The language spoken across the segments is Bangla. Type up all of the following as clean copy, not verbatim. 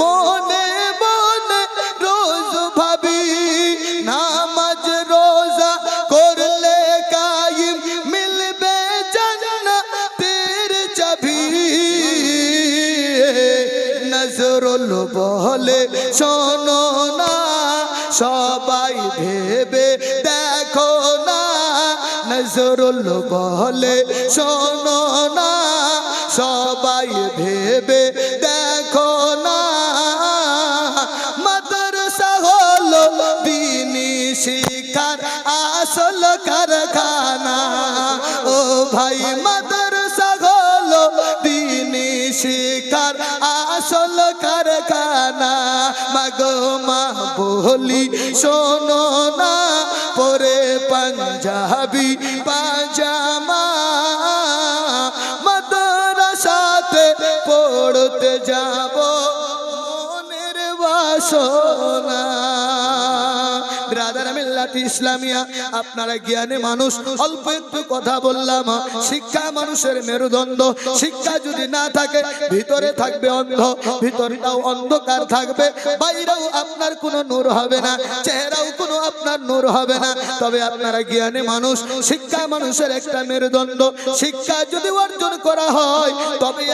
মনে মনে রোজ ভাবি নামাজ রোজা করলে কায়েম মিলবে জান্নাতের চাবি। নজরুল বলে শোনো না সবাই ভেবে দেখো না, নজরুল বলে শোনো না সবাই ভেবে দেখো না। মাদ্রাসা হলো দ্বীনি শিক্ষার আসল কারখানা, ও ভাই মাদ্রাসা হলো দ্বীনি শিক্ষার আসল কারখানা। মাগো মা বলি শোনো না পরে পাঞ্জাবি পাজামা মাদ্রাসাতে পড়তে যাব মনের বাসনা। ব্রাদার মিল্লাত ইসলামিয়া, আপনারা জ্ঞানী মানুষ, অল্প একটু কথা বললাম। শিক্ষা মানুষের মেরুদণ্ড। শিক্ষা যদি না থাকে ভিতরে থাকবে অন্ধ, ভিতরটাও অন্ধকার থাকবে, বাইরেও আপনার কোনো নূর হবে না, চেহারাও কোনো আপনার নূর হবে না। তবে আপনারা জ্ঞানী মানুষ, শিক্ষা মানুষের একটা মেরুদণ্ড। শিক্ষা যদি অর্জন করা হয় তবে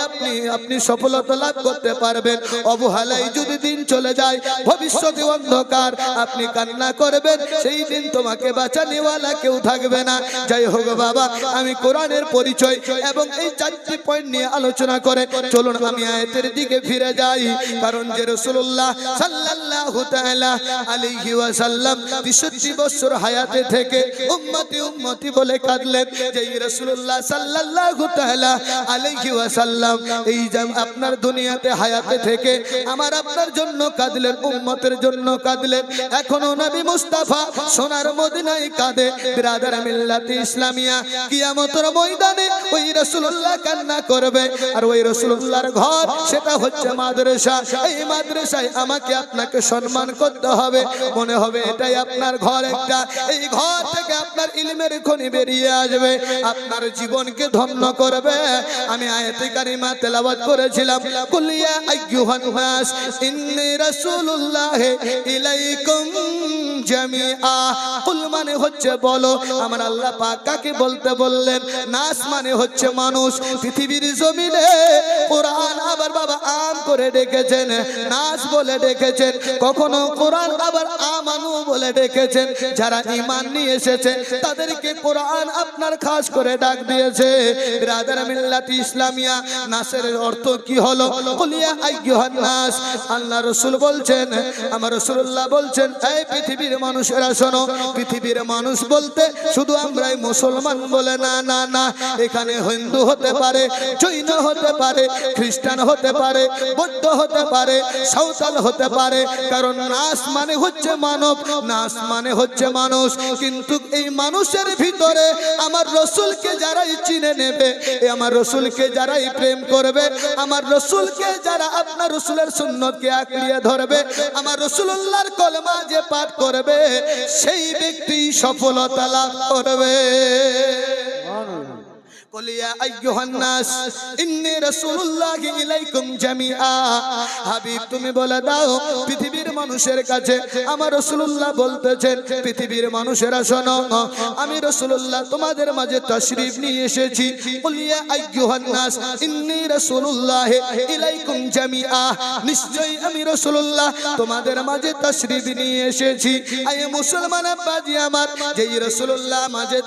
আপনি সফলতা লাভ করতে পারবেন। অবহেলায় যদি দিন চলে যায়, ভবিষ্যতে অন্ধকার, আপনি কান্না করবেন, সেই দিন তোমাকে বাঁচানেওয়ালা কেউ থাকবে না। যাই হোক বাবা, আমি কোরআনের পরিচয় এবং এই 4টি পয়েন্ট নিয়ে আলোচনা করে চলুন আমি আয়াতের দিকে ফিরে যাই। কারণ যে রাসূলুল্লাহ সাল্লাল্লাহু তাআলা আলাইহি ওয়াসাল্লাম 63 বছর হায়াতে থেকে উম্মতি উম্মতি বলে কাঁদলেন, যে রাসূলুল্লাহ সাল্লাল্লাহু তাআলা আলাইহি ওয়াসাল্লাম এই যে আপনার দুনিয়াতে হায়াতে থেকে আমার আপনার জন্য কাঁদলেন, উম্মতের জন্য কাঁদলেন। এখনো নবী মুস্তাফা সোনার মদিনায় কাঁদে। ব্রাদার মিল্লাত ইসলামিয়া, কিয়ামতের ময়দানে ওই রাসূলুল্লাহ কান্না করবে, আর ওই রাসূলুল্লাহর ঘর সেটা হচ্ছে মাদ্রাসা। এই মাদ্রাসায় আমাকে আপনাকে সম্মান করতে হবে, মনে হবে এটাই আপনার ঘর একটা। এই ঘর থেকে আপনার ইলমের খনি বেরিয়ে আসবে, আপনার জীবনকে ধন্য করবে। আমি আয়াতে কারিমা তেলাওয়াত করেছিলাম, কুল ইয়া আইয়ুহান নাস ইন্নী রাসূলুল্লাহ ইলাইকুম জামিআ। কুল মানে হচ্ছে বলো। আমার আল্লাহ পাক কাকে বলতে বললেন? নাস মানে হচ্ছে মানুষ। পৃথিবীর জমিনে কোরআন আবার বাবা আম করে ডেকেছেন, নাস বলে ডেকেছেন, কখনো কোরআন আবার আমানু বলে ডেকেছেন। যারা ঈমান নিয়ে এসেছে তাদেরকে কোরআন আপনার খাস করে ডাক দিয়েছে। ব্রাদার মিল্লাত ইসলামিয়া, নাসের অর্থ কি হলো? কুল ইয়া আইয়ুহান নাস। আল্লাহ রাসূল বলছেন, আমার রাসূলুল্লাহ বলছেন, এই পৃথিবীর মানুষেরা শোনো। পৃথিবীর মানুষ বলতে শুধু আমরাই মুসলমান বলে না, না না, এখানে হিন্দু হতে পারে, জৈন হতে পারে, খ্রিস্টান হতে পারে, বৌদ্ধ হতে পারে, সাঁওতাল হতে পারে। কারণ নাস মানে হচ্ছে মানব, নাস মানে হচ্ছে মানুষ। কিন্তু এই মানুষের ভিতরে আমার রাসূলকে যারাই চিনে নেবে, আমার রাসূলকে যারাই প্রেম করবে, আমার রাসূলকে যারা আপনার রাসূলের সুন্নতকে আঁকড়িয়ে ধরবে, আমার রাসূলুল্লাহর কলেমা যে পাঠ করবে, সেই ব্যক্তি সফলতা লাভ করবে। কুল ইয়া আইয়ুহান নাস ইন্নী রাসূলুল্লাহি ইলাইকুম জামিআ। হাবিব তুমি বলে দাও পৃথিবীর মানুষের কাছে, আমার রাসূলুল্লাহ বলতেছেন, পৃথিবীর মানুষেরা শোনো, আমি রাসূলুল্লাহ তোমাদের মাঝে তাশরীফ নিয়ে এসেছি। কুল ইয়া আইয়ুহান নাস ইন্নী রাসূলুল্লাহি ইলাইকুম জামিআ। নিশ্চয়ই আমি রাসূলুল্লাহ তোমাদের মাঝে তাশরীফ নিয়ে এসেছি। আয় মুসলমান আব্বাজি আমার, যেই রাসূলুল্লাহ মাঝে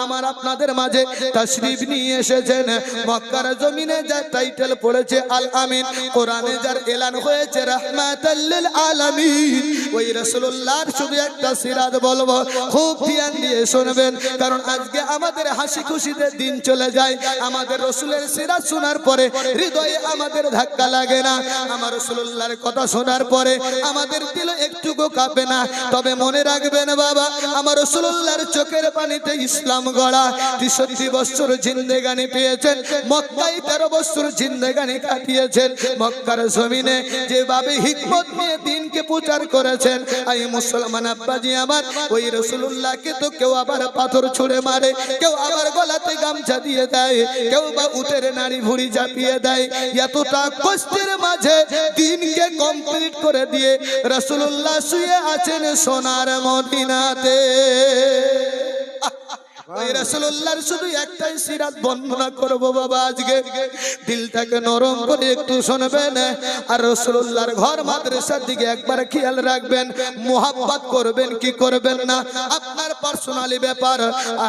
আমার আপনাদের মাঝে তাশরীফ নিয়ে এসেছেন। মক্কার জমিনে যার টাইটেল পড়েছে আল আমিন, কোরআনে যার এলান হয়েছে রাহমাতাল লিল আলামিন, ওই রাসূলুল্লাহর শুধু একটা সিরাত বলবো, খুব ধ্যান দিয়ে শুনবেন। কারণ আজকে আমাদের হাসি খুশিতে দিন চলে যায়, আমাদের রাসূলের সিরাত শোনার পরে হৃদয়ে আমাদের ধাক্কা লাগে না, আমার রাসূলুল্লাহর কথা শোনার পরে আমাদের দিল একটুকু কাঁপে না। তবে মনে রাখবেন বাবা, আমার রাসূলুল্লাহর চোখের পানিতে ইসলাম গড়া। 63 বছর জিন্দেগানি পেয়েছেন, মক্কায় 13 বছর জিন্দেগানি কাটিয়েছেন। মক্কার জমিনে যেভাবে হিকমত নিয়ে দ্বীনকে প্রচার করেছেন, এই মুসলমান আব্বাজি আমার, ওই রাসূলুল্লাহকে তো কেউ আবার পাথর ছুঁড়ে মারে, কেউ আবার গলাতে গামছা দিয়ে দেয়, কেউ বা উটের নাড়ি ভুঁড়ি চাপিয়ে দেয়। এতটা কষ্টের মাঝে দ্বীনকে কমপ্লিট করে দিয়ে রাসূলুল্লাহ শুয়ে আছেন সোনার মদিনাতে। ওই রাসূলুল্লাহর শুধু একটাই সিরাত বর্ণনা করব বাবা আজকে, দিলটাকে নরম করে একটু শুনবেন। আর রাসূলুল্লাহর ঘর মাদ্রাসার দিকে একবার খেয়াল রাখবেন, মোহাব্বত করবেন কি করবেন না আপনার পার্সোনালি ব্যাপার।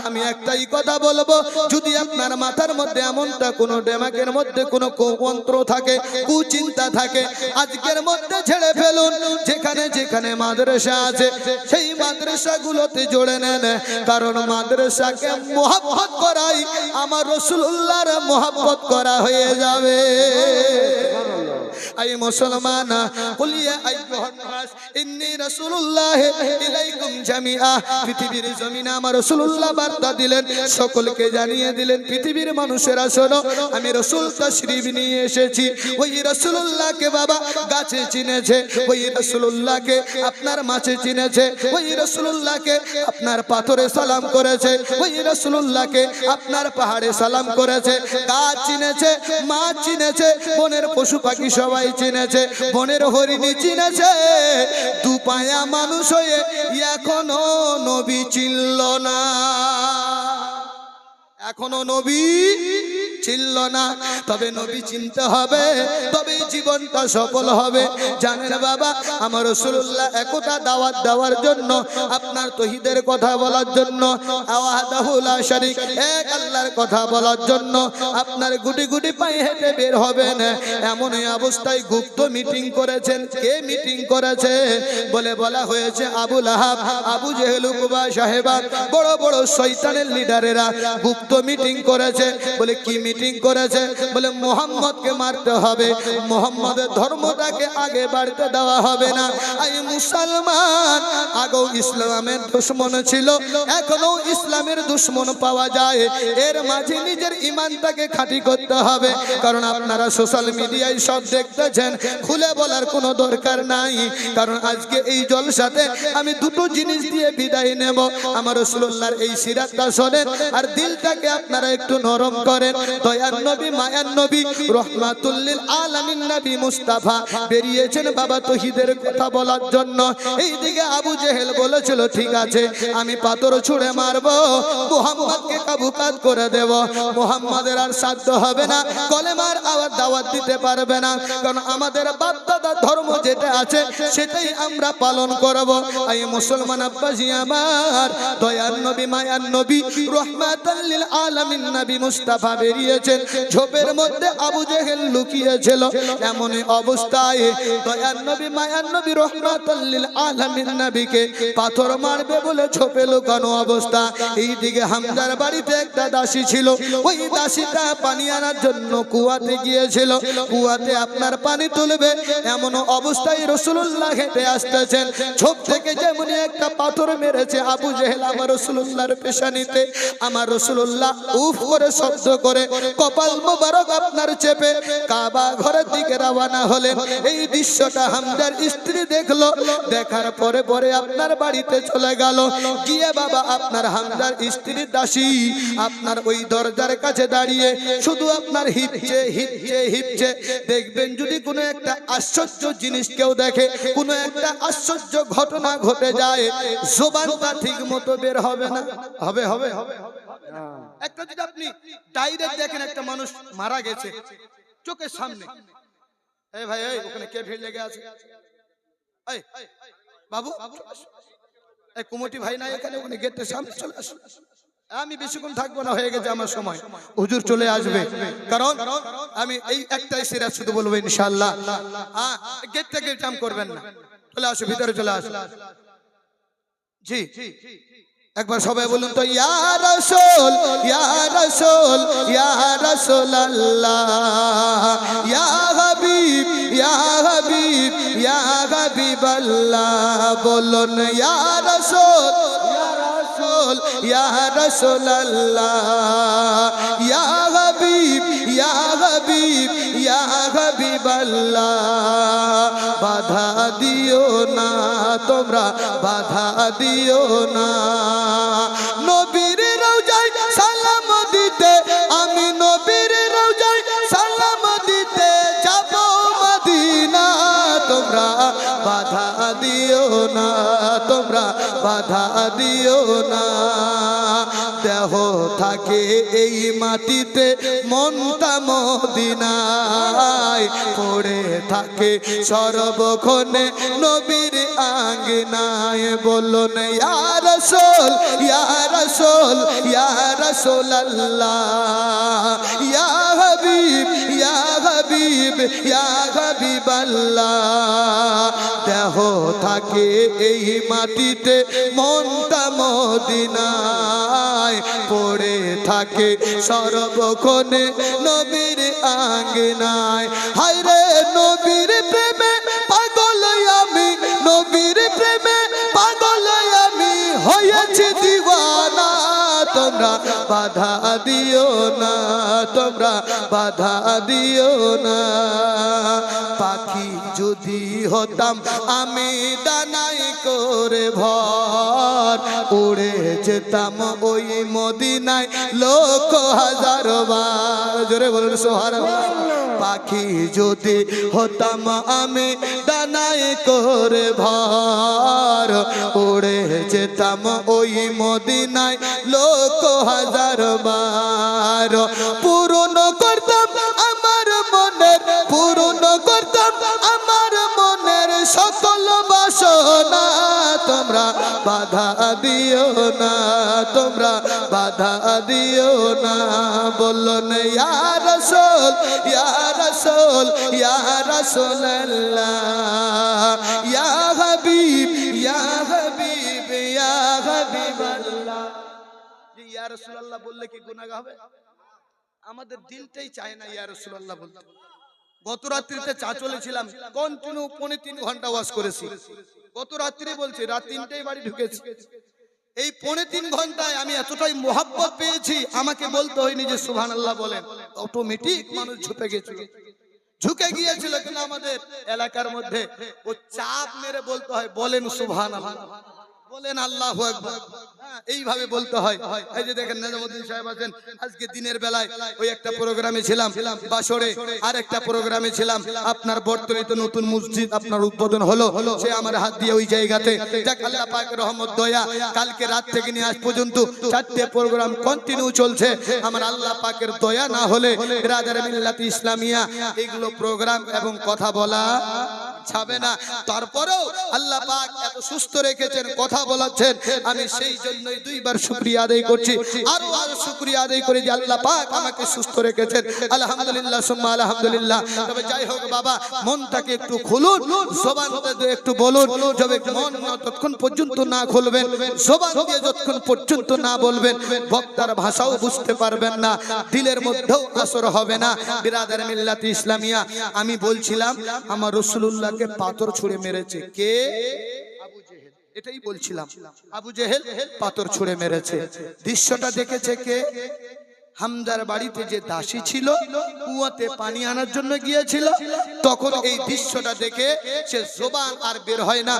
আমি একটাই কথা বলবো, যদি আপনার মাথার মধ্যে এমনটা কোনো ডেমাকের মধ্যে কোনো কুমন্ত্র থাকে, কুচিন্তা থাকে, আজকের মধ্যে ছেড়ে ফেলুন। যেখানে যেখানে মাদ্রাসা আছে সেই মাদ্রাসাগুলোতে জোড়ে নেন, কারণ মাদ্রাসা মোহাব্বত করাই আমার রাসূলুল্লাহর মোহাব্বত করা হয়ে যাবে। আই মুসলমান, কুলিয়া আইয়ুহান নাস ইন্নী রাসূলুল্লাহ ইলাইকুম জামিআ। পৃথিবীর জমিনে আমার রাসূলুল্লাহ বার্তা দিলেন, সকলকে জানিয়ে দিলেন, পৃথিবীর মানুষেরা শোনো, আমি রাসূল তাশরীফ নিয়ে এসেছি। ওই রাসূলুল্লাহকে বাবা গাছে চিনেছে, ওই রাসূলুল্লাহকে আপনার মাছে চিনেছে, ওই রাসূলুল্লাহকে আপনার পাথরে সালাম করেছে, ওই রাসূলুল্লাহকে আপনার পাহাড়ে সালাম করেছে। গাছ চিনেছে, মাছ চিনেছে, বনের পশু পাখি সবাই চিনেছে, বনের হরিণী চিনেছে। দুপায়া মানুষ হয়ে এখনো নবী চিনল না, এখনো নবী চিনল না। তবে নবী চিনতে হবে, তবে জীবনটা সফল হবে। জানেন বাবা, আমার রাসূলুল্লাহ একতা দাওয়াত দেওয়ার জন্য, আপনার তৌহিদের কথা বলার জন্য, ওয়াহদাহু লা শারীক এক আল্লাহর কথা বলার জন্য আপনার গুটি গুটি পায়ে হেঁটে বের হবেন। এমন অবস্থায় গুপ্ত মিটিং করেছেন। কে মিটিং করেছে বলে বলা হয়েছে? আবু লাহাব, আবু জেহেল, উকবা, সাহেবা, বড় বড় শয়তানের লিডারেরা গুপ্ত মিটিং করেছে। বলে কি মিটিং করেছে? বলে মুহাম্মদকে মারতে হবে, মুহাম্মদের ধর্মটাকে আগে বাড়তে দেওয়া হবে না। এই মুসলমান আগেও ইসলামের দুশমন ছিল, এখনো ইসলামের দুশমন পাওয়া যায়। এর মাঝে নিজের ঈমানটাকে খাঁটি করতে হবে। কারণ আপনারা সোশ্যাল মিডিয়ায় সব দেখতেছেন, খুলে বলার কোনো দরকার নাই। কারণ আজকে এই জলসাতে আমি দুটো জিনিস দিয়ে বিদায় নেব। আমার রাসূলুল্লাহর এই সিরাতটা শোনেন আর দিলটাকে আপনারা একটু নরম করেন। দয়ার নবী, মায়ার নবী, রহমাতুল লিল আলামিন নবী মুস্তাফা বেরিয়েছেন বাবা তৌহিদের কথা বলার জন্য। এইদিকে আবু জেহেল বলেছিল, ঠিক আছে আমি পাথর ছুঁড়ে মারবো, মুহাম্মদকে কাবুকাত করে দেব। মুহাম্মাদের আর সাধ্য হবে না, কলেমার আওয়াজ দাওয়াত দিতে পারবে না। কারণ আমাদের বাপ দাদার ধর্ম যেটা আছে সেটাই আমরা পালন করব। এই মুসলমান আব্বাজি আমার, দয়ার নবী, মায়ার নবী, রহমাতুল লিল আলামিন নবী মুস্তাফা বেরিয়েছেন। ঝোপের মধ্যে আবু জেহেল লুকিয়েছিল। এমন অবস্থায় দয়ার নবী, মায়ার নবী, রহমাতুল লিল আলামিন নবীকে পাথর মারবে বলে ঝোপে লুকানো অবস্থা। এইদিকে হামজার বাড়িতে একটা দাসী ছিল, ওই দাসীটা পানি আনার জন্য কুয়াতে গিয়েছিল। কুয়াতে আপনার পানি তুলবে, এমন অবস্থায় রাসূলুল্লাহ হেঁটে আসতেছেন। ঝোপ থেকে যেমন একটা পাথর মেরেছে আবু জেহেল আমার রাসূলুল্লাহর পেশানিতে। আমার রাসূলুল্লাহ উফ করে শব্দ করে কপাল মোবারক আপনার চেপে কাবা ঘরের দিকে রওনা হলেন। এই দৃশ্যটা হামজার স্ত্রী দেখলো, দেখার পরে পরে আপনার বাড়িতে চলে গেল। গিয়ে বাবা আপনার হামজার স্ত্রীর দাসী আপনার ওই দরজার কাছে দাঁড়িয়ে শুধু আপনার হিপছে হিপছে হিপছে। দেখবেন যদি কোনো একটা আশ্চর্য জিনিস কেউ দেখে, কোনো একটা আশ্চর্য ঘটনা ঘটে যায়, জবানটা ঠিক মতো বের হবে না। হবে হবে হবে একটা যদি আপনি ডাইরেক্ট দেখেন একটা মানুষ মারা গেছে চোখের সামনে, এই ভাই এই ওখানে কে ভিড় লেগে আছে, এই বাবু এই কুমটি ভাই না এখানে, ওখানে গেটের সামনে চলে আসুন। আমি বেশিক্ষণ থাকবো না, হয়ে গেছে আমার সময়, হুজুর চলে আসবে। কারণ আমি এই একটাই সিরাত শুধু বলবো ইনশাআল্লাহ। গেট থেকে কাম করবেন না, চলে আসো, ভিতরে চলে আসো। জি একবার সবাই বলুন তো, ইয়া রাসূল, ইয়া রাসূল, ইয়া রাসূলুল্লাহ, ইয়া হাবিব, ইয়া হাবিব, ইয়া হাবিবাল্লাহ। বলুন ইয়া রাসূল, ইয়া রাসূল, রাসূল ইয়া রাসূলুল্লাহ ইয়া হাবিব ইয়া হাবিব ইয়া হাবিবাল্লাহ বাধা দিও না তোমরা বাধা দিও না নবীর রওজায় সালাম দিতে আমি নবীর রওজায় সালাম দিতে যাব মদিনা তোমরা বাধা দিও না তোমরা বাধা দিও না দেহ থাকে এই মাটিতে মনটা মদিনায় পড়ে থাকে সর্বক্ষণে নবীর আঙ্গনায় বলুন ইয়া রাসূল ইয়া রাসূল ইয়া রাসূলুল্লাহ ইয়া হাবিব ইয়া হাবিব ইয়া হাবিবাল্লাহ দেহ থাকে এই মাটিতে মনটা মদিনায় পড়ে থাকে সর্বক্ষণে নবীর আঙ্গনায় হায় রে নবীর প্রেমে পাগল আমি নবীর প্রেমে পাগল আমি হয়েছি দিওয়ানা তোমরা বাধা দিও না তোমরা বাধা দিও না পাখি যদি হতাম আমি ডানায় করে ভর উড়ে যেতাম ওই মদিনায় লোক হাজার বার জোরে বলুন সুবহানাল্লাহ পাখি যদি হতাম আমি ডানায় করে ভর উড়ে যেতাম ওই মদিনায় লোক হাজার বার পূরণ করতাম আমার মনের পূরণ করতাম আমার মনের সকল বাসনা তোমরা বাধা দিও না তোমরা বাধা দিও না বলুন ইয়া রাসূল ইয়া রাসূল ইয়া রাসূলুল্লাহ ইয়া হাবিব ইয়া হাবিব ইয়া হাবিবাল্লাহ ইয়া রাসূলুল্লাহ বললে কি গুনাহ হবে আমাদের দিলটাই চায় না ইয়া রাসূলুল্লাহ বলতে গত রাত্রিতে চা চলেছিলাম কন্টিনিউ 3.5 ঘন্টা ওয়াজ করেছি গত রাত্রি বলছি রাত 3টায় বাড়ি ঢুকেছি এই 3.5 ঘন্টায় আমি এতটাই মোহাব্বত পেয়েছি আমাকে বলতে হয়নি যে সুবহানাল্লাহ বলেন অটোমেটিক মানুষ ঝুঁকে গিয়েছিল কিন্তু আমাদের এলাকার মধ্যে ও চাপ মেরে বলতে হয় বলেন সুবহানাল্লাহ বলেন আল্লাহু আকবার এইভাবে বলতে হয় এই যে দেখেন নিজামউদ্দিন সাহেব আছেন আজকে দিনের বেলায় ওই একটা প্রোগ্রামে ছিলাম বাসরে আরেকটা প্রোগ্রামে ছিলাম আপনার বর্তমানে নতুন মসজিদ আপনার উদ্বোধন হলো সে আমার হাত দিয়ে ওই জায়গাতে যাক আল্লাহ পাকের রহমত দয়া কালকে রাত থেকে নিয়ে আজ পর্যন্ত 4টে প্রোগ্রাম কন্টিনিউ চলছে আমার আল্লাহ পাকের দয়া না হলে বিরাদার মিল্লাত ইসলামিয়া এগুলো প্রোগ্রাম এবং কথা বলা যাবে না তারপরেও আল্লাহ পাক এত সুস্থ রেখেছেন কথা বলাচ্ছেন আমি সেই জন্যই দুইবার শুকরিয়া আদায় করছি আর শুকরিয়া আদায় করে যে আল্লাহ পাক আমাকে সুস্থ রেখেছেন আলহামদুলিল্লাহ সুম্মা আলহামদুলিল্লাহ তবে যাই হোক বাবা মনটাকে একটু খুলুন জবান দিয়ে একটু বলুন যবে মন ততক্ষণ পর্যন্ত না খুলবেন জবান দিয়ে যতক্ষণ পর্যন্ত না বলবেন বক্তার ভাষাও বুঝতে পারবেন না দিলের মধ্যেও আসর হবে না বিরাদার মিল্লাত ইসলামিয়া আমি বলছিলাম আমার রাসূলুল্লাহ কে পাথর ছুঁড়ে মেরেছে কে আবু জেহেল এটাই বলছিলাম আবু জেহেল পাথর ছুঁড়ে মেরেছে দৃশ্যটা দেখেছে কে হামজার বাড়িতে যে দাসী ছিল কুয়াতে পানি আনার জন্য গিয়েছিল তখন এই দৃশ্যটা দেখে সে জবান আর বের হয় না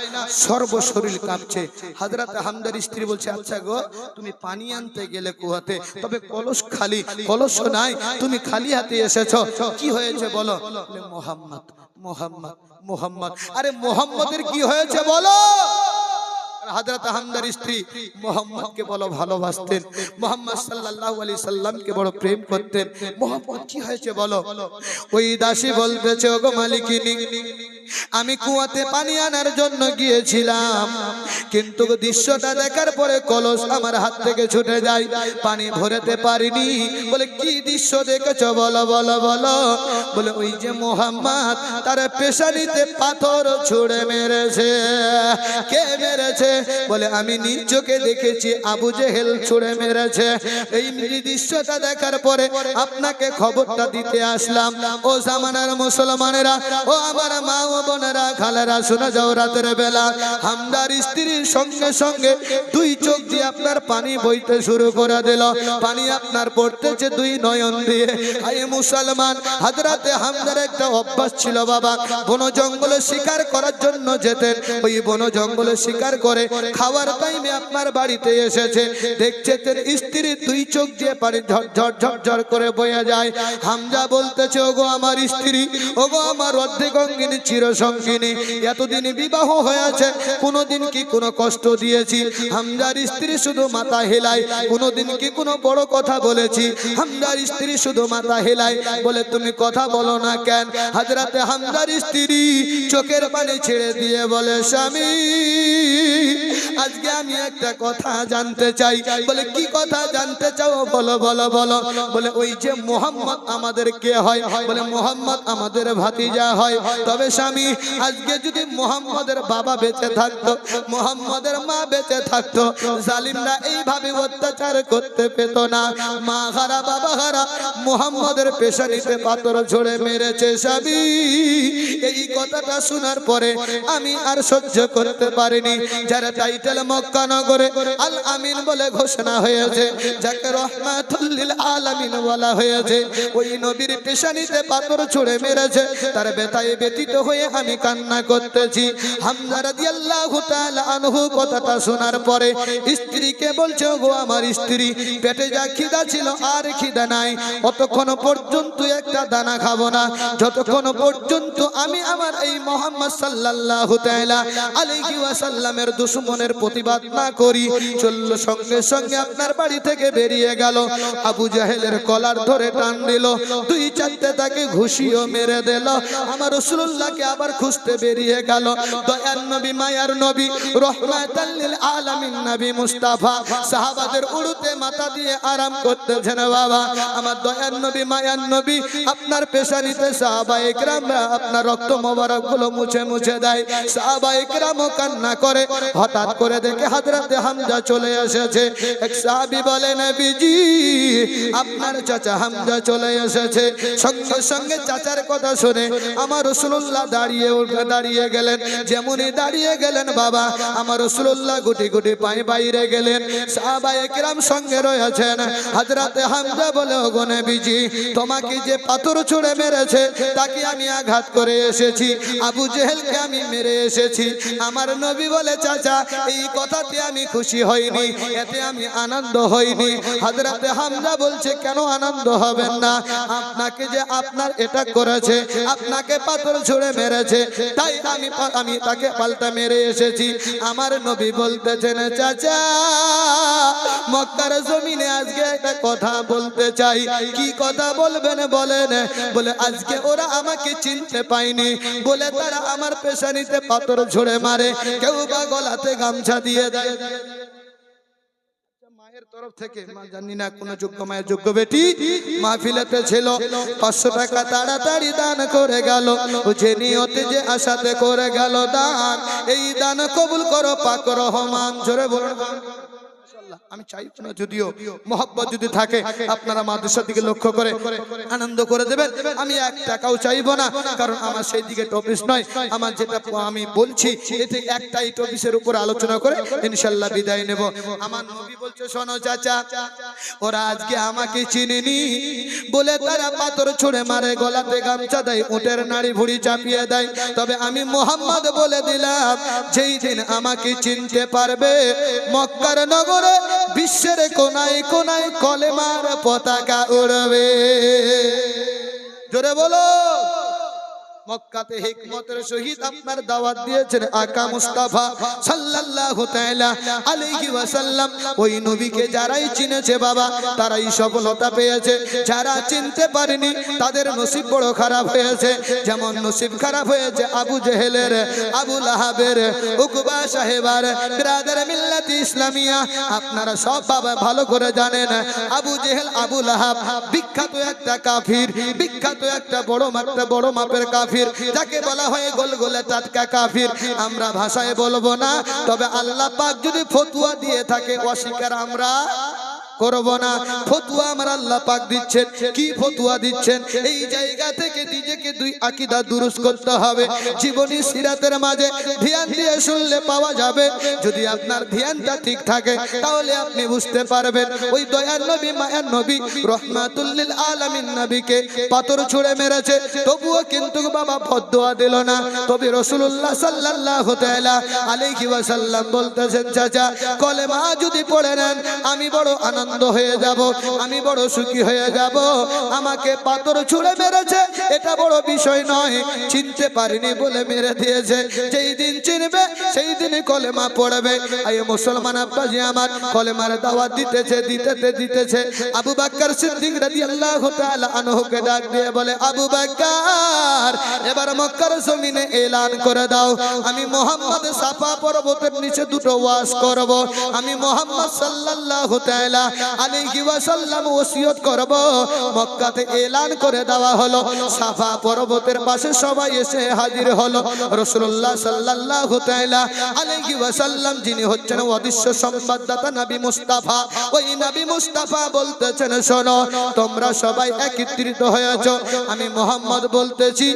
সর্বশরীর কাঁপছে হযরত হামজার স্ত্রী বলছে আচ্ছা গো তুমি পানি আনতে গেলে কুয়াতে তবে কলস খালি কলস নাই তুমি খালি হাতে এসেছো কি হয়েছে বলো মুহাম্মদ মুহাম্মদ মুহাম্মদ আরে মুহাম্মদের কি হয়েছে বলো হযরত হামজার স্ত্রী মুহাম্মদকে বলো ভালোবাসতেন মুহাম্মদ সাল্লাল্লাহু আলাইহি সাল্লামকে বড় প্রেম করতেন মুহাম্মদ কি হয়েছে বলো ওই দাসী বলতেছে ওগো মালিকিনী আমি কুয়াতে পানি আনার জন্য গিয়েছিলাম কিন্তু দৃশ্যটা দেখার পরে কলস আমার হাত থেকে ছুটে যায় পানি ভরতে পারিনি বলে কি দৃশ্য দেখেছো বলো বলো বলো বলে ওই যে মুহাম্মদ তার পেশানিতে পাথর ছুঁড়ে মেরেছে কে মেরেছে বলে আমি নিজ চোখে দেখেছি আবু জেহেল ছুঁড়ে মেরেছে। এই দৃশ্যটা দেখার পরে আপনাকে খবরটা দিতে আসলাম। ও জামানার মুসলমানেরা, ও আমার মা ও বোনেরা, খালেরা, শুনে যাও, রাতের বেলা হামদার স্ত্রীর সঙ্গে সঙ্গে দুই চোখ দিয়ে আপনার পানি বইতে শুরু করে দিল। পানি আপনার পড়তেছে দুই নয়ন দিয়ে। আই মুসলমান, হযরতে হামদার একটা অভ্যাস ছিল বাবা, বন জঙ্গলে শিকার করার জন্য যেতেন। ওই বন জঙ্গলে শিকার করে খাওয়ার টাইমে আপনার বাড়িতে এসেছে, দেখছে তার স্ত্রী দুই চোখ দিয়ে পানি ঝরঝর ঝরঝর করে বয়ে যায়। হামজা বলতেছে, ওগো আমার স্ত্রী, ওগো আমার অর্ধেকঙ্গিনী, চিরসঙ্গিনী, এতদিন বিবাহ হয়েছে, কোনোদিন কি কোনো কষ্ট দিয়েছি? হামজার স্ত্রী শুধু মাথা হেলায়। কোনোদিন কি কোনো বড় কথা বলেছি? হামজার স্ত্রী শুধু মাথা হেলায়, বলে তুমি কথা বলো না কেন? হযরতে হামজার স্ত্রী চোখের পানি ছেড়ে দিয়ে বলে, স্বামী, আজকে আমি একটা কথা জানতে চাই। বলে কি কথা জানতে চাও? বলো বলো বলো। বলে ওই যে মুহাম্মদ আমাদের কে হয়? বলে মুহাম্মদ আমাদের ভাতিজা হয়। তবে স্বামী, আজকে যদি মুহাম্মদের বাবা বেঁচে থাকতো, মুহাম্মদের মা বেঁচে থাকতো, জালিমরা এইভাবে অত্যাচার করতে পেত না। মা হারা বাবা হারা মুহাম্মদের পেশানিতে পাথর ঝরে মেরেছে। স্বামী, এই কথাটা শোনার পরে আমি আর সহ্য করতে পারিনি। যারা টাইটেল মক্কা নগরে আল আমিন বলে ঘোষণা হয়েছে, যাকে রহমাতুল লিল আলামিন বলা হয়েছে, ওই নবীর পেশানিতে পাথর ছুঁড়ে মেরেছে, তার ব্যথায় ব্যথিত হয়ে আমি কান্না করতেছি। হামজা রাদিয়াল্লাহু তাআলা আনহু কথাটা শোনার পরে স্ত্রীকে বলছে, গো আমার স্ত্রী, পেটে যা খিদা ছিল আর খিদা নাই, অতক্ষণ পর্যন্ত একটা দানা খাবো না, যতক্ষণ পর্যন্ত আমি আমার এই মুহাম্মদ সাল্লাল্লাহু তাআলা আলাইহি ওয়াসাল্লামের দুশমনের প্রতিবাদ না করি। চলল, সঙ্গে সঙ্গে আপনার বাড়ি থেকে বেরিয়ে গেল। আবু জাহেলের কলার ধরে টান দিল, দুই চারটে তাকে ঘুষিও মেরে দিল। আমার রাসূলুল্লাহকে আবার খুঁজতে বেরিয়ে গেল। দয়ার নবী, মায়ার নবী, রহমাতাল লিল আলামিন নবী মুস্তাফা সাহাবাদের উড়ুতে মাথা দিয়ে আরাম করতেছেন। বাবা আমার দয়ার নবী, মায়ার নবী আপনার পেশানিতে সাহাবায়ে কেরামরা আপনার রক্ত মোবারক গুলো মুছে মুছে দেয়। সাহাবায়ে কেরামও কান্না করে। হঠাৎ করে দেখে হযরতে হামজা চলে এসেছে। এক সাহাবী বলে, নবীজি, আপনার চাচা হামজা চলে এসেছে। সঙ্গে সঙ্গে চাচার কথা শুনে আমার রাসূলুল্লাহ দাঁড়িয়ে গেলেন। যেমনই দাঁড়িয়ে গেলেন বাবা, আমার রাসূলুল্লাহ গুটি গুটি পায়ে বাইরে গেলেন। সাহাবায়ে কেরাম সঙ্গে রয়েছেন। হযরতে হামজা বলে, ওগো নবীজি, তোমাকে যে পাথর ছুঁড়ে মেরেছে তাকে আমি আঘাত করে এসেছি, আবু জেহেলকে আমি মেরে এসেছি। আমার নবী বলে, চাচা, এই কথাতে আমি খুশি হইনি, এতে আমি আনন্দ হইনি। হযরতে হামজা বলছে, কেন আনন্দ হবেন না? আপনাকে যে আপনার এটা করেছে, আপনাকে পাথর ছুঁড়ে মেরেছে, তাই আমি তাকে পাল্টা মেরে এসেছি। আমার নবী বলতেছেন, চাচা, মক্কার জমিনে আজকে একটা কথা বলতে চাই। কি কথা বলবেন বলেন? বলে, আজকে ওরা আমাকে চিনতে পায়নি বলে তারা আমার পেশানিতে পাথর ছুঁড়ে মারে, কেউ বা গলাতে গামছা দিয়ে দেয়। মায়ের তরফ থেকে, মা জানি না কোন যোগ্য মায়ের যোগ্য বেটি মাহফিলেতে ছিল, 500 টাকা তাড়াতাড়ি দান করে গেল। যে নিয়তে যে আশাতে করে গেল দান, এই দান কবুল করো পাক রহমান। জোরে বলুন। আমি চাই না, যদিও মোহাব্বত যদি থাকে আপনারা মাদ্রাসার দিকে লক্ষ্য করে আনন্দ করে দেবেন। আমি 1 টাকাও চাইবো না, কারণ আমার সেই দিকে টপিস নয়। আমার যেটা আমি বলছি, এতে একটাই টপিসের উপর আলোচনা করে ইনশাআল্লাহ বিদায় নেব। আমার নবী বলছে, শোনো চাচা, ওরা আজকে আমাকে চিনেনি বলে তারা পাথর ছুঁড়ে মারে, গলাতে গামছা দেয়, উটের নাড়ি ভুঁড়ি চাপিয়ে দেয়। তবে আমি মুহাম্মদ বলে দিলাম, যেই দিন আমাকে চিনতে পারবে, মক্কার নগরে বিশ্বের কোনায় কোনায় কলেমার পতাকা উড়বে। জোরে বলো। মক্কাতে হিকমতের সহিত আপনার দাওয়াত দিয়েছেন আকা মুস্তাফা সাল্লাল্লাহু তাআলা আলাইহি ওয়াসাল্লাম। ওই নবীকে যারাই চিনেছে বাবা, তারাই সফলতা পেয়েছে। যারা চিনতে পারেনি তাদের নসিব বড় খারাপ হয়েছে। যেমন নসিব খারাপ হয়েছে আবু জেহেলের, আবু লাহাবের, উকবা সাহেবার, বিরাদার মিল্লাত ইসলামিয়া। আপনারা সব বাবা ভালো করে জানেন, আবু জেহেল, আবু লাহাব বিখ্যাত একটা কাফির, বিখ্যাত একটা বড় মাপের কাফির। কাফির, যাকে বলা হয় গোলগোলে টাটকা কাফির, আমরা ভাষায় বলবো না। তবে আল্লাহ পাক যদি ফতোয়া দিয়ে থাকে অস্বীকার আমরা করব না। ফতোয়া আমার আল্লাহ পাক দিচ্ছেন। কি ফতোয়া দিচ্ছেন? এই জায়গা থেকে নিজেকে দুই আকীদা দুরুস্ত করতে হবে। জীবনী সিরাতের মাঝে ধ্যান দিয়ে শুনলে পাওয়া যাবে। যদি আপনার ধ্যানটা ঠিক থাকে তাহলে আপনি বুঝতে পারবেন ওই দয়ার নবী মায়ার নবী রহমাতুল লিল আলামিন নবীকে পাথর ছুঁড়ে মেরেছে, তবুও কিন্তু বাবা ফতোয়া দিল না। তবে রাসূলুল্লাহ সাল্লাল্লাহু তাআলা আলাইহি ওয়াসাল্লাম বলতেছেন, চাচা কলেমা যদি পড়ে নেন আমি বড় আনন্দ হয়ে যাব, আমি বড় সুখী হয়ে যাব। আমাকে পাথর ছুঁড়ে মেরেছে এটা বড় বিষয় নয়, চিনতে পারিনি বলে মেরে দিয়েছে। যেই দিন চিনবে সেই দিনই কলেমা পড়বে। এই মুসলমান আব্বাজি আমার কলেমার দাওয়াত দিতেছে। আবু বকর সিদ্দিক রাদিয়াল্লাহু তাআলা আনহুকে ডাক দিয়ে বলে, আবু বকর এবার মক্কার জমিনে এলান করে দাও, আমি মুহাম্মদ সাফা পর্বতের নিচে দুটো ওয়াজ করব। আমি মুহাম্মদ সাল্লাল্লাহু তাআলা আলাইহি ওয়াসাল্লাম ওসিয়ত করব। মক্কাতে এলান করে দেওয়া হলো। সাফা পর্বতের পাশে সবাই এসে হাজির হলো। রাসূলুল্লাহ সাল্লাল্লাহু তাআলা আলাইহি ওয়াসাল্লাম যিনি হচ্ছেন অদৃশ্য সংবাদদাতা নবী মুস্তাফা, ওই নবী মুস্তাফা বলতেছেন, শোনো তোমরা সবাই একত্রিত হয়েছো, আমি মুহাম্মদ বলতেছি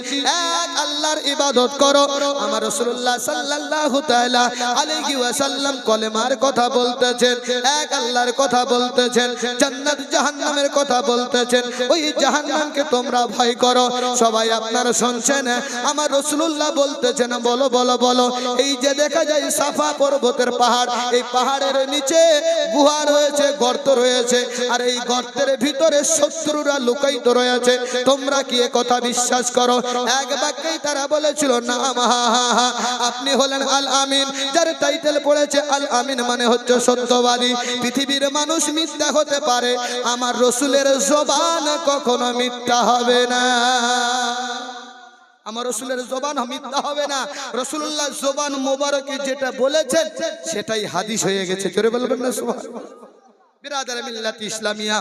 এক আল্লাহর ইবাদত করো। আমার রাসূলুল্লাহ সাল্লাল্লাহু তাআলা আলাইহি ওয়াসাল্লাম কলেমার কথা বলতেছেন, এক আল্লাহর কথা বলতেছেন, জান্নাত জাহান্নামের কথা বলতেছেন। ওই জাহান্নামকে তোমরা ভয় করো। সবাই আপনারা শুনছেন, আমার রাসূলুল্লাহ বলতেছেন, বলো বলো বলো। এই যে দেখা যায় সাফা পর্বতের পাহাড়, এই পাহাড়ের নিচে গুহা রয়েছে, গর্ত রয়েছে, আর এই গর্তের ভিতরে শত্রুরা লুকায়িত রয়েছে। তোমরা কি এ কথা বিশ্বাস করো? এক বাক্যেই তারা বলেছিল, না আপনি হলেন আল আমিন, যার টাইটেল পড়েছে আল আমিন মানে হচ্ছে সত্যবাদী। পৃথিবীর মানুষ মিথ্যা হতে পারে, আমার রাসূলের জবান কখনো মিথ্যা হবে না। আমার রাসূলের জবান মিথ্যা হবে না। রাসূলুল্লাহ জবান মোবারকে যেটা বলেছেন সেটাই হাদিস হয়ে গেছে। জোরে বলবেন না সুবহানাল্লাহ। বিরাদার মিল্লাত ইসলামিয়া,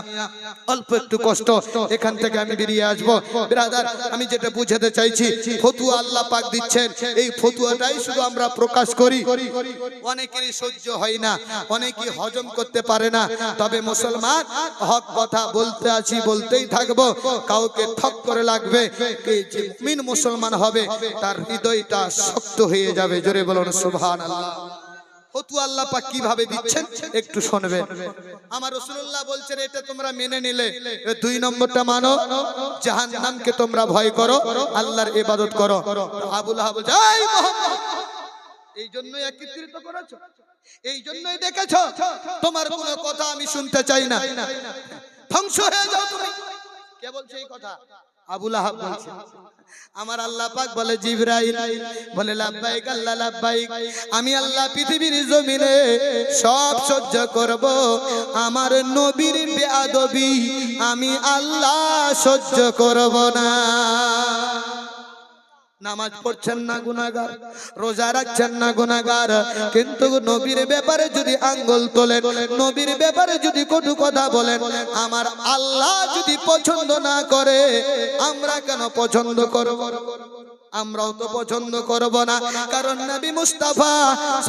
অল্প একটু কষ্ট, এখান থেকে আমি বেরিয়ে আসবো। বিরাদার আমি যেটা বুঝাতে চাইছি, ফতোয়া আল্লাহ পাক দিচ্ছেন, এই ফতোয়াটাই শুধু আমরা প্রকাশ করি। অনেকেরই সহ্য হয় না, অনেকেই হজম করতে পারে না। তবে মুসলমান হক কথা বলতে আছি, বলতেই থাকবো। কাউকে ঠক করে লাগবে, যে মুমিন মুসলমান হবে তার হৃদয়টা শক্ত হয়ে যাবে। জোরে বলুন সুবহানাল্লাহ। ফতোয়া আল্লাহ পাক কিভাবে দিচ্ছেন একটু শুনবেন। আমার রাসূলুল্লাহ বলছেন, এটা তোমরা মেনে নিলে, দুই নম্বরটা মানো, জাহান্নামকে তোমরা ভয় করো, আল্লাহর ইবাদত করো। আবু লাহাব বলছে, এই মুহাম্মদ, এই জন্যই একত্রিত করেছো, এই জন্যই ডেকেছো, তোমার কোনো কথা আমি শুনতে চাই না, ধ্বংস হয়ে যাও তুমি। কে বলছে এই কথা? আবু লাহাব বলছে। আমার আল্লাহ পাক বলে, জিবরাইল বলে, লাব্বাইক আল্লাহ লাব্বাইক, আমি আল্লাহ পৃথিবীর জমিনে সব সহ্য করব, আমার নবীর বেয়াদবি আমি আল্লাহ সহ্য করব না। নামাজ পড়ছেন না গুনাহগার, রোজা রাখছেন না গুনাহগার, কিন্তু নবীর ব্যাপারে যদি আঙ্গুল তোলেন, নবীর ব্যাপারে যদি কটু কথা বলেন, আমার আল্লাহ যদি পছন্দ না করে আমরা কেন পছন্দ করব? আমরাও তো পছন্দ করব না, কারণ নবী মুস্তাফা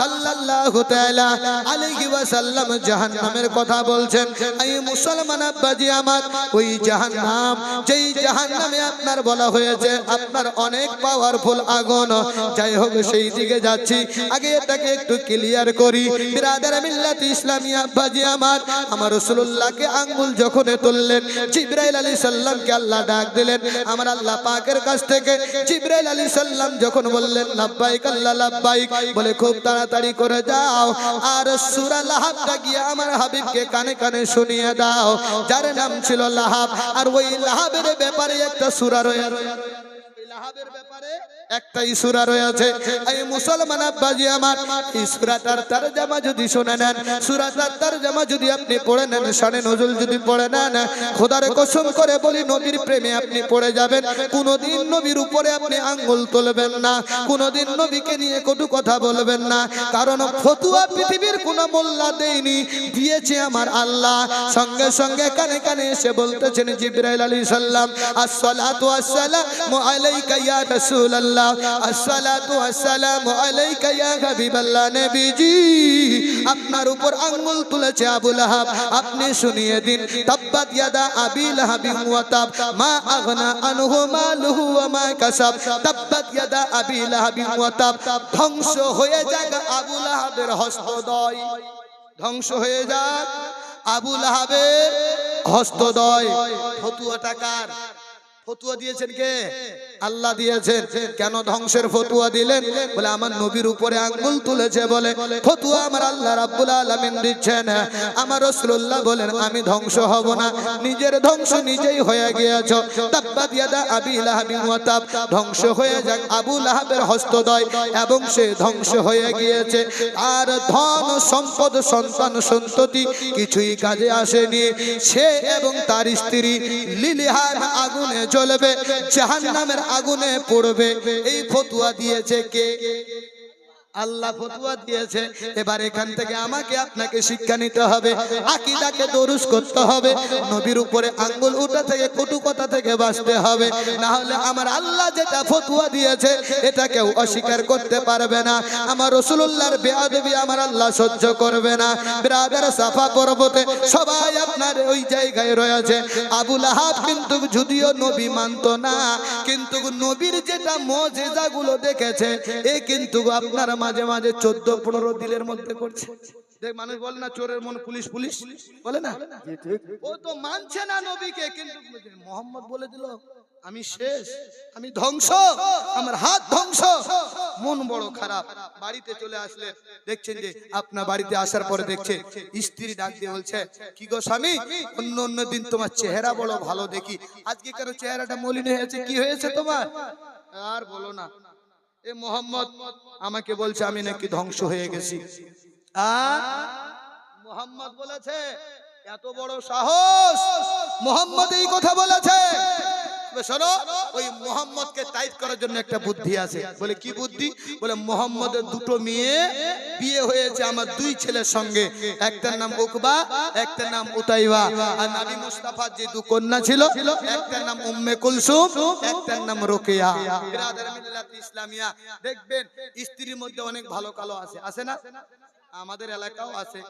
সাল্লাল্লাহু তাআলা আলাইহি ওয়াসাল্লাম জাহান্নামের কথা বলছেন। এই মুসলমান আব্বাজি আমার, ওই জাহান্নাম, যেই জাহান্নামে আপনার বলা হয়েছে আপনার অনেক পাওয়ারফুল আগুন। যাই হোক, সেই দিকে যাচ্ছি, আগে এটাকে একটু ক্লিয়ার করি। বিরাদার মিল্লাত ইসলামিয়া আব্বাজি আমার রাসূলুল্লাহকে আঙ্গুল যখন তুললেন, জিবরাইল আলাইহিস সালামকে আল্লাহ ডাক দিলেন। আমার আল্লাহ পাকের কাছ থেকে জিবরাইল আলাইহিস সালাম যখন বললেন, লাব্বাইক আল্লাহ লাব্বাইক, বলে খুব তাড়াতাড়ি করে যাও আর সূরা লাহাবটা গিয়ে আমার হাবিবকে কানে কানে শুনিয়ে দাও, যার নাম ছিল লাহাব। আর ওই লাহাবের ব্যাপারে একটা সূরা রয়েছে, লাহাবের ব্যাপারে একটাই সূরা রয়েছে। এই মুসলমান আব্বাজি আমার, এই সূরাটার তরজমা যদি শুনে নেন, সূরাটার তরজমা যদি আপনি পড়ে নেন, শানে নজুল যদি পড়ে নেন, খোদার কসম করে বলি নবীর প্রেমে আপনি পড়ে যাবেন। কোনোদিন নবীর উপরে আপনি আঙ্গুল তুলবেন না, কোনোদিন নবীকে নিয়ে কটু কথা বলবেন না, কারণ ফতুয়া পৃথিবীর কোনো মোল্লা দেয়নি, দিয়েছে আমার আল্লাহ। সঙ্গে সঙ্গে কানে কানে এসে বলতেছেন জিবরাইল আলাইহিস সালাম, আসসালাতু ওয়াসসালামু আলাইকা ইয়া রাসূলুল্লাহ, আসসালাতু ওয়াসসালামু আলাইকা ইয়া হাবিবাল্লাহ। নবীজি আপনার উপর আঙ্গুল তুলেছে আবু লাহাব, আপনি শুনিয়ে দিন। তাব্বাত ইয়াদা আবি লাহাবিন ওয়া তাব, মা আগনা আনহু মালুহু ওয়া মা কাসাব, তাব্বাত ইয়াদা আবি লাহাবিন ওয়া তাব। ধ্বংস হয়ে যাক আবু লাহাবের হস্তদ্বয়, ধ্বংস হয়ে যাক আবু লাহাবের হস্তদ্বয়। ফতুয়া টাকার, ফতুয়া দিয়েছেন কে? আল্লাহ দিয়েছেন। কেন ধ্বংসের ফতুয়া দিলেন? বলে আমার নবীর উপরে আঙ্গুল তুলেছে বলে ফতুয়া আমার আল্লাহ রাব্বুল আলামিন দিচ্ছেন। আমার রাসূলুল্লাহ বলেন আমি ধ্বংস হব না, নিজের ধ্বংস নিজেই হয়ে গিয়েছো। তাব্বাত ইয়াদা আবি লাহাবিন ওয়া তাব, ধ্বংস হয়ে যাক আবু লাহাবের হস্তদ্বয়, এবং সে ধ্বংস হয়ে গিয়েছে। আর ধন সম্পদ সন্তান সন্ততি কিছুই কাজে আসেনি। সে এবং তার স্ত্রী লিলিহান আগুনে জ্বলবে, জাহান্নামের আগুনে পড়বে। এই ফতুয়া দিয়েছে কে? আল্লাহ ফতুয়া দিয়েছে। এবার এখান থেকে আমাকে আপনাকে শিক্ষা নিতে হবে, আকীদাকে দুরুস্ত করতে হবে, নবীর উপরে আঙ্গুল উঠা থেকে কটু কথা থেকে বাঁচতে হবে। না হলে আমার আল্লাহ যেটা ফতুয়া দিয়েছে এটা কেউ অস্বীকার করতে পারবে না। আমার রাসূলুল্লাহর বেয়াদবি আমার আল্লাহ সহ্য করবে না। ব্রাদার, সাফা পর্বতে সবাই আপনার ওই জায়গায় রয়েছে। আবু লাহাব কিন্তু যদিও নবী মানতো না, কিন্তু নবীর যেটা মুজিজাগুলো দেখেছে এ কিন্তু আপনার মাঝে মাঝে 14-15 দিলের মধ্যে করছে। দেখ মানুষ বলে না চোরের মন পুলিশ পুলিশ বলে না, ও তো মানছে না নবীকে, কিন্তু মোহাম্মদ বলে দিল আমি শেষ, আমি ধ্বংস, আমার হাত ধ্বংস। মন বড় খারাপ। বাড়িতে চলে আসলে দেখছেন যে আপনার বাড়িতে আসার পরে দেখছে স্ত্রী ডাক দিয়ে বলছে কি গো স্বামী, অন্য অন্য দিন তোমার চেহারা বড় ভালো দেখি, আজকে কেন চেহারাটা মলিন হয়েছে, কি হয়েছে তোমার? আর বলো না, এ মোহাম্মদ আমাকে বলছে আমি নাকি ধ্বংস হয়ে গেছি। মোহাম্মদ বলেছে? এত বড় সাহস মোহাম্মদ এই কথা বলেছে? শোনো, ওই মোহাম্মদকে টাইট করার জন্য একটা বুদ্ধি আছে। বলে কি বুদ্ধি? বলে মোহাম্মদের দুটো মেয়ে বিয়ে হয়েছে আমার দুই ছেলের সঙ্গে, একটার নাম উকবা, একটার নাম উতাইবা। আর নবী মুস্তাফার যে দু কন্যা ছিল, একটার নাম উম্মে কুলসুম, একটার নাম রোকেয়া। বিরাদার মিল্লাত ইসলামিয়া দেখবেন স্ত্রীর মধ্যে অনেক ভালো কালো আছে, আছে না? আমাদের এলাকাও আছে।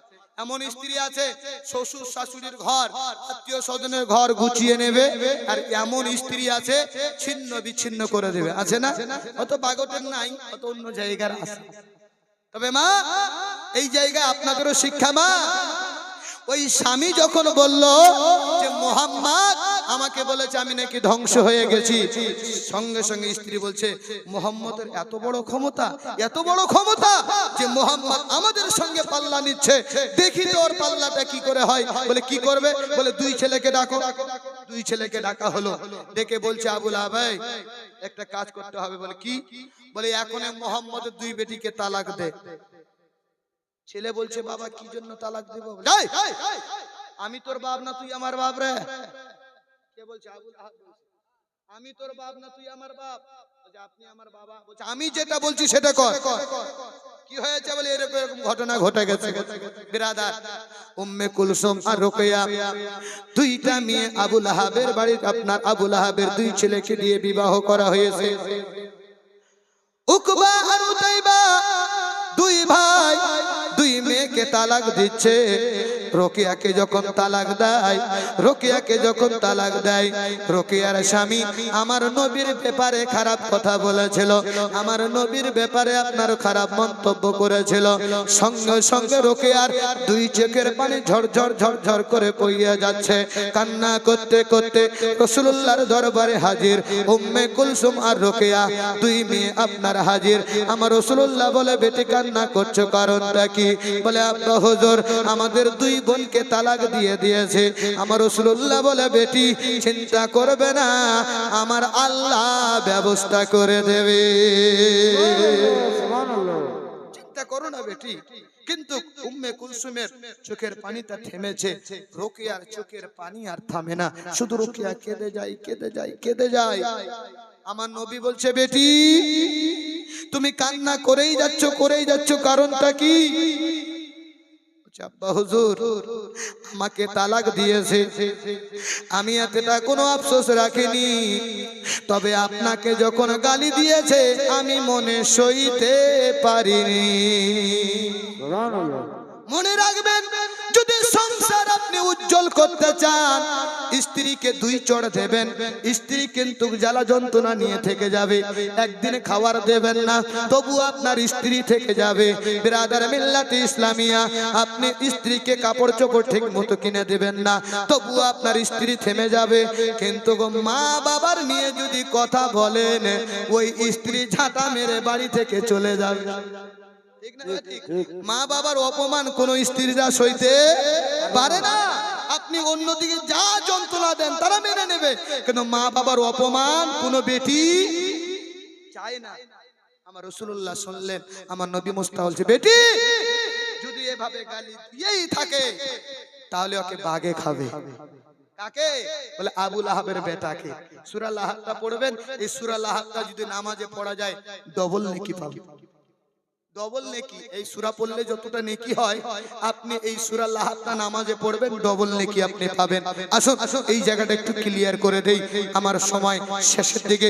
এমন স্ত্রী আছে শ্বশুর শাশুড়ির ঘর, আত্মীয় স্বজনের ঘর গুছিয়ে নেবে, আর এমন স্ত্রী আছে ছিন্ন বিচ্ছিন্ন করে দেবে, আছে না? অত বাগটের নাই, অত অন্য জায়গার আছে। তবে মা, এই জায়গায় আপনাদেরও শিক্ষা। মা, ওই স্বামী যখন বলল যে মোহাম্মদ আমাকে বলেছে আমি নাকি ধ্বংস হয়ে গেছি, সঙ্গে সঙ্গে স্ত্রী বলছে মোহাম্মদের এত বড় ক্ষমতা, এত বড় ক্ষমতা যে মোহাম্মদ আমাদের সঙ্গে পাল্লা নিচ্ছে, দেখি তো ওর পাল্লাটা কি করে হয়। বলে কি করবে? বলে দুই ছেলেকে ডাকো। দুই ছেলেকে ডাকা হলো, ডেকে বলছে আবু লাহাব একটা কাজ করতে হবে। বলে কি? বলে এখন মোহাম্মদের দুই বেটিকে তালাক দে। ছেলে বলছে বাবা কি জন্য তালাক দেব? আমি তোর বাপ না তুই আমার বাপ রে? কে বলছে? আবু লাহাব বলছে আমি তোর বাপ না তুই আমার বাপ? বলছে আপনি আমার বাবা। বলছে আমি যেটা বলছি সেটা কর। কি হয়েছে? বলে এরকম এরকম ঘটনা ঘটে গেছে। বিরাদার, উম্মে কুলসুম আর রোকেয়া দুইটা মেয়ে আবু লাহাবের বাড়ি, আপনার আবু লাহাবের দুই ছেলেকে দিয়ে বিবাহ করা হয়েছে। উকবা আর উতাইবা দুই ভাই দুই মেয়েকে তালাক দিচ্ছে। রোকেয়াকে যখন তালাক দেয়, রোকেয়াকে যখন তালাক দেয়, রোকেয়ার স্বামী আমার নবীর ব্যাপারে খারাপ কথা বলেছিল, আমার নবীর ব্যাপারে আপনার খারাপ মন্তব্য করেছিল। সঙ্গে সঙ্গে রোকেয়ার দুই চোখের পানি ঝরঝর ঝরঝর করে পড়িয়া যাচ্ছে। কান্না করতে করতে রাসূলুল্লাহর দরবারে হাজির উম্মে কুলসুম আর রোকেয়া দুই মেয়ে আপনার হাজির। আমার রাসূলুল্লাহ বলে বেটি কান্না করছো কারণটা কি? বলে আব্বা হুজুর আমাদের দুই বোনকে তালাক দিয়ে দিয়েছে। আমার রাসূলুল্লাহ বলে বেটি চিন্তা করবে না, আমার আল্লাহ ব্যবস্থা করে দেবে। চিন্তা করো না বেটি। কিন্তু উম্মে কুলসুমের চোখের পানিটা থেমেছে, রোকেয়ার চোখের পানি আর থামে না, শুধু রোকেয়া কেঁদে যায় কেঁদে যায় কেঁদে যায়। আমার নবী বলছে বেটি তুমি কান্না করেই যাচ্ছ, কারণটা কি? আব্বা হুজুর আমাকে তালাক দিয়েছে, আমি এতটা কোনো আফসোস রাখিনি, তবে আপনাকে যখন গালি দিয়েছে আমি মনে সইতে পারিনি। মনে রাখবেন, যদি সংসার আপনি উজ্জ্বল করতে চান, স্ত্রীকে দুই চড় দেবেন, স্ত্রী কিন্তু জ্বালা যন্ত্রণা নিয়ে থেকে যাবে। একদিন খাবার দেবেন না, তবু আপনার স্ত্রী থেকে যাবে। বিরাদার মিল্লাতে ইসলামিয়া, আপনি স্ত্রীকে কাপড় চোপড় ঠিক মতো কিনে দেবেন না, তবু আপনার স্ত্রী থেমে যাবে। কিন্তু মা বাবার নিয়ে যদি কথা বলেন, ওই স্ত্রী ঝাঁটা মেরে বাড়ি থেকে চলে যাবে। মা বাবার অপমান কোন স্ত্রীরা সইতে পারে না। আপনি অন্যদিকে যা যন্ত্রণা দেন তারা মেনে নেবে, কিন্তু মা বাবার অপমান কোন বেটি চায় না। আমার রাসূলুল্লাহ শুনলেন, আমার নবী মুস্তাফা বলছে বেটি যদি এভাবে গালি দিয়েই থাকে তাহলে ওকে বাঘে খাবে। কাকে বলে? আবু লাহাবের বেটাকে। সূরা লাহাবটা পড়বেন, এই সূরা লাহাবটা যদি নামাজে পড়া যায় ডবল নেকি পাবেন, ডবল নেকি। এই সূরা পড়লে যতটা নেকি হয়, আপনি এই সূরা লাহাবটা নামাজে পড়বেন, ডবল নেকি আপনি পাবেন। আসুন এই জায়গাটা একটু ক্লিয়ার করে দেই, আমার সময় শেষের দিকে।